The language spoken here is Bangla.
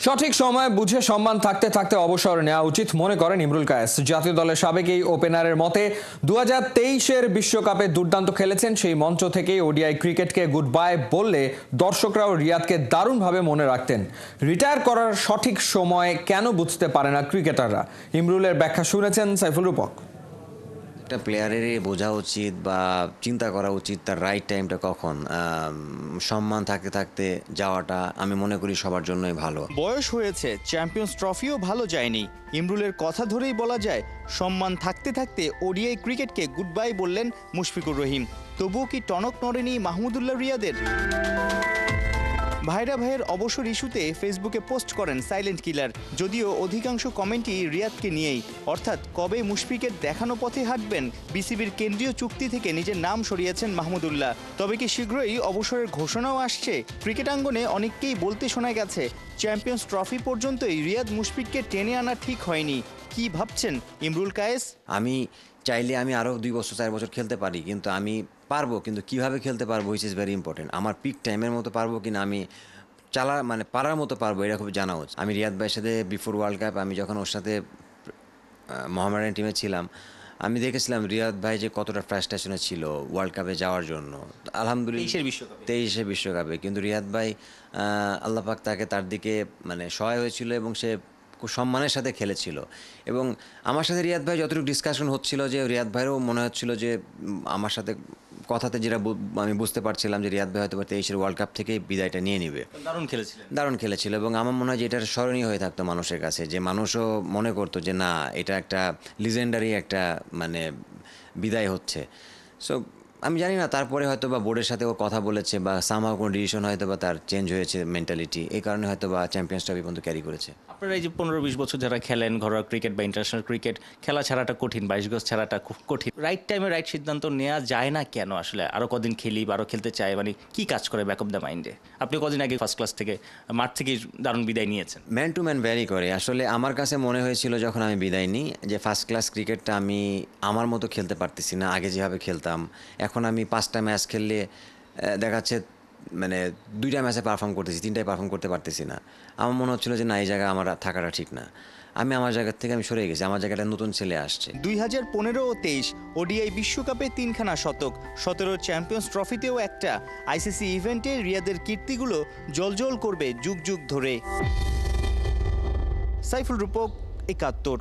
সঠিক সময় বুঝে সম্মান থাকতে থাকতে অবসর নেওয়া উচিত মনে করেন ইমরুল কায়েস। জাতীয় দলের সাবেক এই ওপেনারের মতে 2023-এর বিশ্বকাপে দুর্দান্ত খেলেছেন, সেই মঞ্চ থেকেই ওডিআই ক্রিকেটকে গুড বাই বললে দর্শকরাও রিয়াদকে দারুণভাবে মনে রাখতেন। রিটায়ার করার সঠিক সময় কেন বুঝতে পারে না ক্রিকেটাররা? ইমরুলের ব্যাখ্যা শুনেছেন সাইফুল রূপক। একটা প্লেয়ারেরই বোঝা উচিত বা চিন্তা করা উচিত তার রাইট টাইমটা কখন। সম্মান থাকতে থাকতে যাওয়াটা আমি মনে করি সবার জন্যই ভালো। বয়স হয়েছে, চ্যাম্পিয়ন্স ট্রফিও ভালো যায়নি। ইমরুলের কথা ধরেই বলা যায় সম্মান থাকতে থাকতে ওডিআই ক্রিকেটকে গুড বাই বললেন মুশফিকুর রহিম। তবুও কি টনক নড়েনি মাহমুদুল্লাহ রিয়াদের? ভাইরা ভাইয়ের অবসর ইস্যুতে ফেসবুকে পোস্ট করেন সাইলেন্ট কিলার। যদিও অধিকাংশ কমেন্টই রিয়াদকে নিয়েই, অর্থাৎ কবে মুশফিকের দেখানো পথে হাঁটবেন। বিসিবির কেন্দ্রীয় চুক্তি থেকে নিজের নাম সরিয়েছেন মাহমুদুল্লাহ। তবে কি শীঘ্রই অবসরের ঘোষণাও আসছে? ক্রিকেট আঙ্গনে অনেককেই বলতে শোনা গেছে চ্যাম্পিয়ন্স ট্রফি পর্যন্তই রিয়াদ মুশফিককে টেনে আনা ঠিক হয়নি। কি ভাবছেন ইমরুল কায়েস? আমি চাইলে আমি আরও 2 বছর 4 বছর খেলতে পারি, কিন্তু আমি পারবো, কিন্তু কিভাবে খেলতে পারবো হুইচ ইজ ভেরি ইম্পর্টেন্ট। আমার পিক টাইমের মতো পারবো কিনা, আমি পারার মতো পারবো, এটা খুব জানা উচিত। আমি রিয়াদ ভাইয়ের সাথে বিফোর ওয়ার্ল্ড কাপ আমি যখন ওর সাথে মোহামেডান টিমে ছিলাম, আমি দেখেছিলাম রিয়াদ ভাই যে কতটা ফ্রাস্ট্রেশনে ছিল ওয়ার্ল্ড কাপে যাওয়ার জন্য। আলহামদুলিল্লাহ 23 বিশ্বকাপে কিন্তু রিয়াদ ভাই আল্লাহ পাক তাকে তার দিকে সহায় হয়েছিল এবং সে খুব সম্মানের সাথে খেলেছিল। এবং আমার সাথে রিয়াদ ভাই যতটুকু ডিসকাশন হচ্ছিল, যে রিয়াদ ভাইয়েরও মনে হচ্ছিল যে আমার সাথে কথাতে যেটা আমি বুঝতে পারছিলাম যে রিয়াদ ভাই হয়তো 23-এর ওয়ার্ল্ড কাপ থেকে বিদায়টা নিয়ে নেবে। দারুণ খেলেছিল এবং আমার মনে হয় যে এটার স্মরণীয় হয়ে থাকতো মানুষের কাছে, যে মানুষও মনে করতো যে না, এটা একটা লিজেন্ডারি একটা বিদায় হচ্ছে। সো আমি জানি না তারপরে হয়তো বা বোর্ডের সাথে ও কথা বলেছে বা সামহাও কোনো ডিসিশন হয়তো বা তার চেঞ্জ হয়েছে মেন্টালিটি, এই কারণে হয়তো বা চ্যাম্পিয়ন্স ট্রফি পর্যন্ত ক্যারি করেছে। আপনারা এই যে 15-20 বছর যারা খেলেন ঘরোয়া ক্রিকেট বা ইন্টারন্যাশনাল ক্রিকেট, খেলা ছাড়াটা কঠিন, 22 গজ ছাড়াটা খুব কঠিন। রাইট টাইমে রাইট সিদ্ধান্ত নেওয়া যায় না কেন? আসলে আরও কদিন খেলি বা আরও খেলতে চাই, কি কাজ করে ব্যাক অফ দ্য মাইন্ডে? আপনি কদিন আগে ফার্স্ট ক্লাস থেকে মাঠ থেকে দারুণ বিদায় নিয়েছেন। ম্যান টু ম্যান ভ্যারি করে। আসলে আমার কাছে মনে হয়েছিল যখন আমি বিদায় নিই যে ফার্স্ট ক্লাস ক্রিকেটটা আমি আমার মতো খেলতে পারতেছি না, আগে যেভাবে খেলতাম। এখন আমি 5টা ম্যাচ খেললে দেখাচ্ছে 2টা ম্যাচে পারফর্ম করতেছি, 3টায় পারফর্ম করতে পারতেছি না। আমার মনে হচ্ছিল যে না, এই জায়গায় আমার থাকাটা ঠিক না। আমি আমার জায়গা থেকে সরে গেছি, আমার জায়গাটা নতুন ছেলে আসছে। 2015 ও 23 ওডিআই বিশ্বকাপে 3খানা শতক, 17 চ্যাম্পিয়ন্স ট্রফিতেও একটা। আইসিসি ইভেন্টে রিয়াদের কীর্তিগুলো জলজল করবে যুগ যুগ ধরে। সাইফুল রূপক, 71।